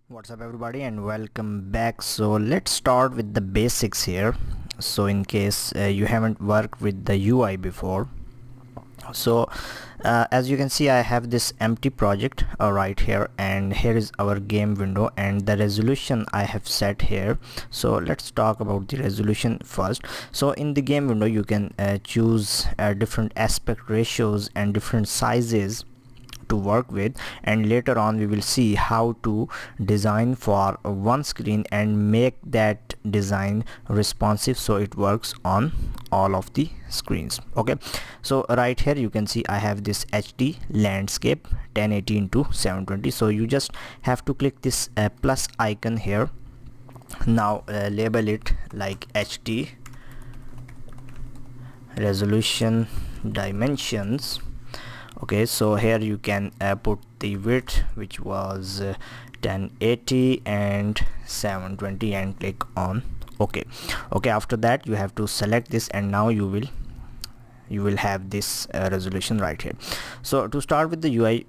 What's up everybody and welcome back. So let's start with the basics here. So in case you haven't worked with the UI before, so as you can see, I have this empty project right here, and here is our game window and the resolution I have set here. So let's talk about the resolution first. So in the game window you can choose different aspect ratios and different sizes to work with, and later on we will see how to design for one screen and make that design responsive so it works on all of the screens. Okay, so right here you can see I have this HD landscape 1080 into 720. So you just have to click this plus icon here. Now label it like HD resolution dimensions. Okay, so here you can put the width, which was 1080 and 720, and click on OK. Okay, after that you have to select this, and now you will have this resolution right here. So to start with the UI,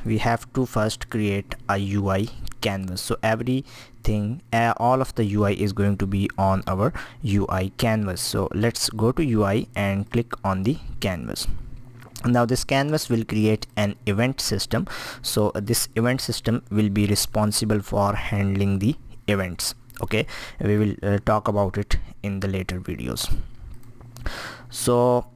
we have to first create a UI canvas. So everything, all of the UI is going to be on our UI canvas. So let's go to UI and click on the canvas. Now this canvas will create an event system. So this event system will be responsible for handling the events. Okay, we will talk about it in the later videos. So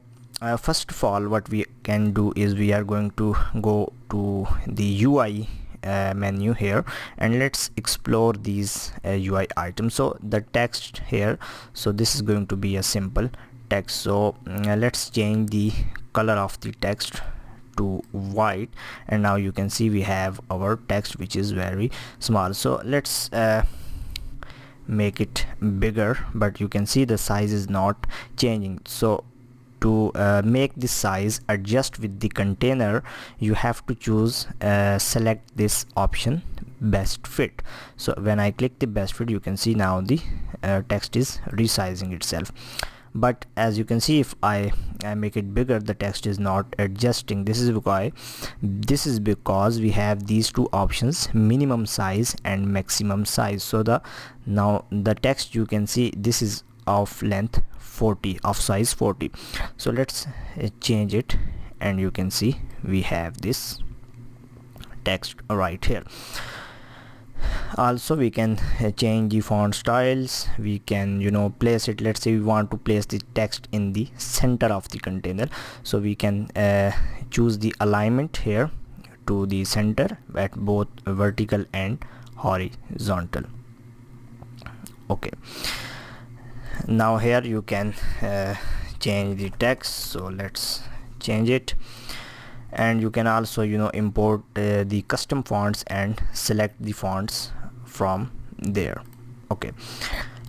first of all, what we can do is we are going to go to the UI menu here, and let's explore these UI items. So the text here, so this is going to be a simple text. So let's change the color of the text to white, and now you can see we have our text which is very small. So let's make it bigger, but you can see the size is not changing. So to make this size adjust with the container, you have to choose select this option best fit. So when I click the best fit, you can see now the text is resizing itself. But as you can see, if I make it bigger, the text is not adjusting. This is because we have these two options, minimum size and maximum size. So now the text, you can see this is of length 40, of size 40. So let's change it, and you can see we have this text right here. Also we can change the font styles. We can place it. Let's say we want to place the text in the center of the container, so we can choose the alignment here to the center at both vertical and horizontal. Okay, now here you can change the text. So let's change it, and you can also import the custom fonts and select the fonts from there. Okay,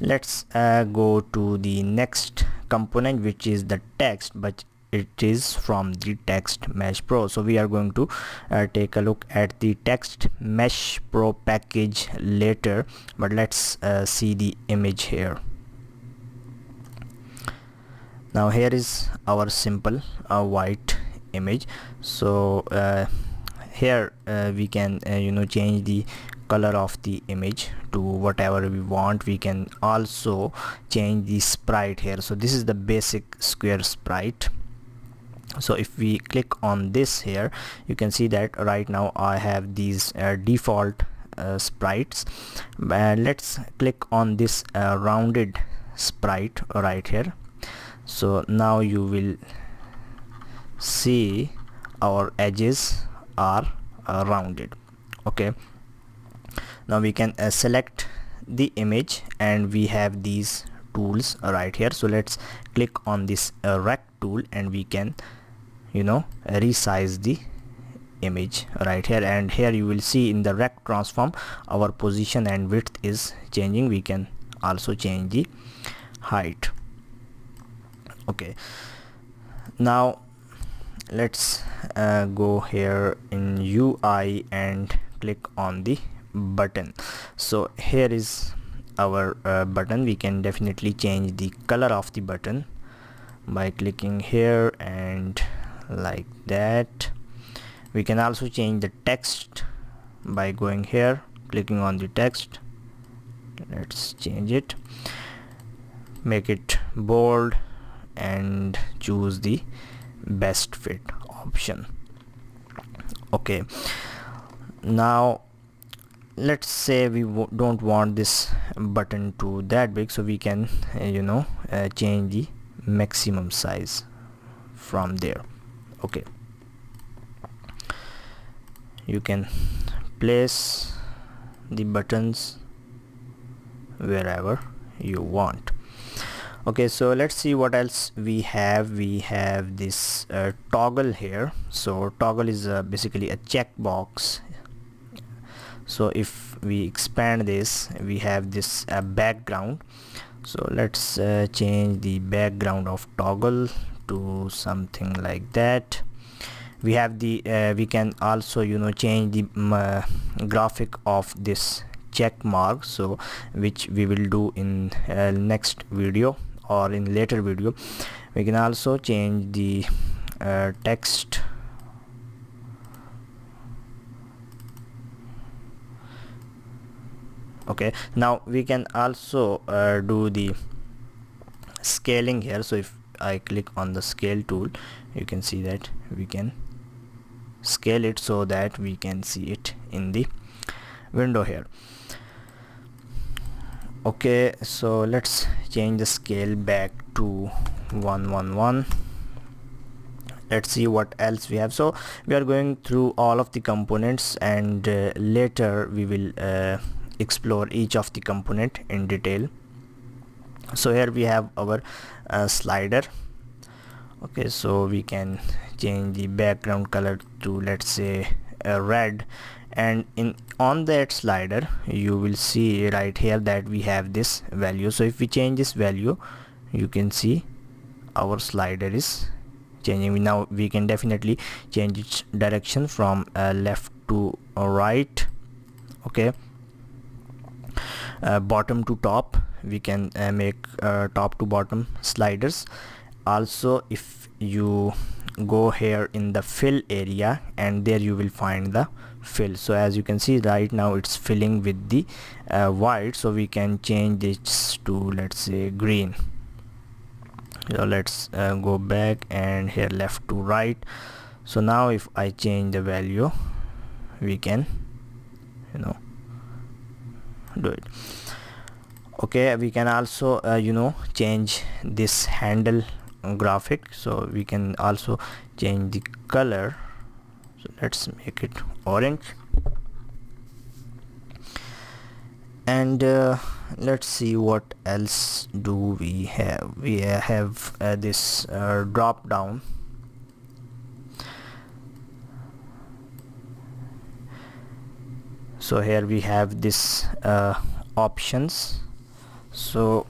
let's go to the next component, which is the text, but it is from the Text Mesh Pro. So we are going to take a look at the Text Mesh Pro package later, but let's see the image here. Now here is our simple white image. So here we can change the color of the image to whatever we want. We can also change the sprite here. So this is the basic square sprite. So if we click on this here, you can see that right now I have these default sprites. Let's click on this rounded sprite right here. So now you will see our edges are rounded. Okay, now we can select the image, and we have these tools right here. So let's click on this rect tool, and we can resize the image right here. And here you will see in the rect transform our position and width is changing. We can also change the height. Okay, now let's go here in UI and click on the button. So here is our button. We can definitely change the color of the button by clicking here, and like that. We can also change the text by going here clicking on the text, let's change it, make it bold, and choose the best fit option. Okay, now let's say we don't want this button to that big, so we can change the maximum size from there. Okay, you can place the buttons wherever you want. Okay, so let's see what else we have. We have this toggle here. So toggle is basically a checkbox. So if we expand this, we have this background. So let's change the background of toggle to something like that. We have the we can also change the graphic of this check mark, so which we will do in next video or in later video. We can also change the text. Okay, now we can also do the scaling here. So if I click on the scale tool, you can see that we can scale it so that we can see it in the window here. Okay, so let's change the scale back to 111. Let's see what else we have. So we are going through all of the components, and later we will explore each of the component in detail. So here we have our slider. Okay, so we can change the background color to, let's say, red, and on that slider you will see right here that we have this value. So if we change this value, you can see our slider is changing. Now we can definitely change its direction from left to right. Okay, bottom to top, we can make top to bottom sliders. Also, if you go here in the fill area, and there you will find the fill. So as you can see right now it's filling with the white, so we can change this to, let's say, green. So let's go back, and here left to right. So now if I change the value, we can do it. Okay, we can also change this handle graphic, so we can also change the color. So let's make it orange, and let's see what else do we have. We have this drop down. So here we have this options. So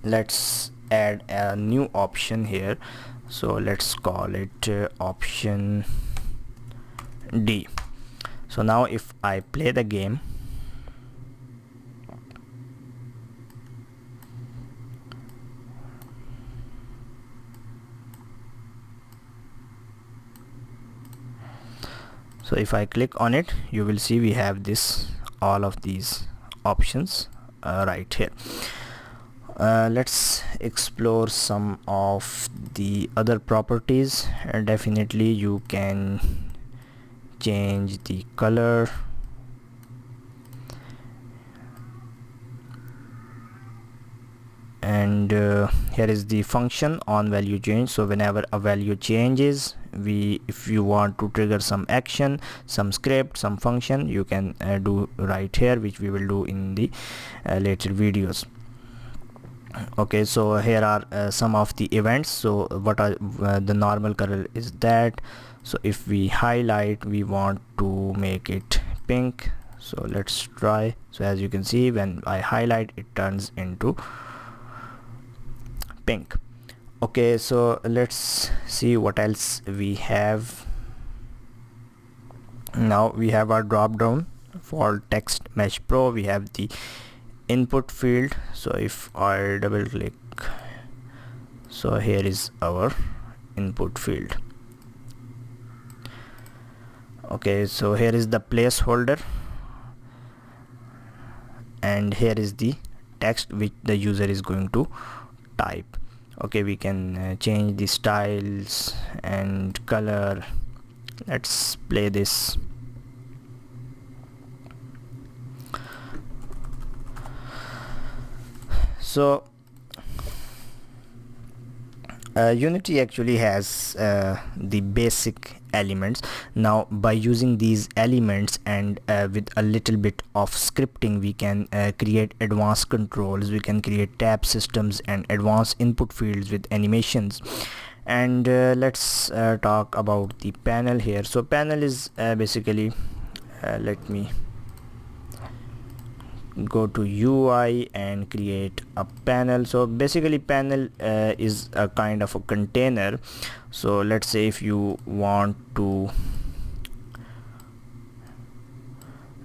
let's add a new option here. So let's call it option D. So now if I play the game, so if I click on it, you will see we have this all of these options right here. Let's explore some of the other properties. Definitely you can change the color, and here is the function on value change. So whenever a value changes, if you want to trigger some action, some script, some function, you can do right here, which we will do in the later videos. Okay, so here are some of the events. So what are the normal color is that. So if we highlight, we want to make it pink. So let's try. So as you can see, when I highlight, it turns into pink. Okay, so let's see what else we have. Now we have our drop down for text mesh pro. We have the input field. So if I double click, so here is our input field. Okay, so here is the placeholder. and here is the text which the user is going to type. Okay, we can change the styles and color. Let's play this. So Unity actually has the basic elements. Now by using these elements and with a little bit of scripting, we can create advanced controls, we can create tab systems and advanced input fields with animations. And let's talk about the panel here. So panel is basically let me go to UI and create a panel. So basically panel is a kind of a container. So let's say if you want to,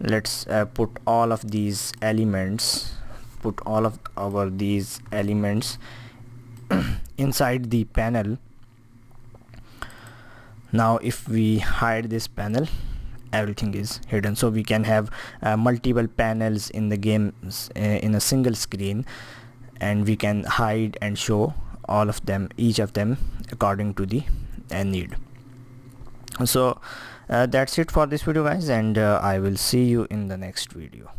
let's put all of these elements, put all of these elements inside the panel. Now if we hide this panel, everything is hidden. So we can have multiple panels in the games in a single screen, and we can hide and show all of them, each of them according to the need. So that's it for this video guys, and I will see you in the next video.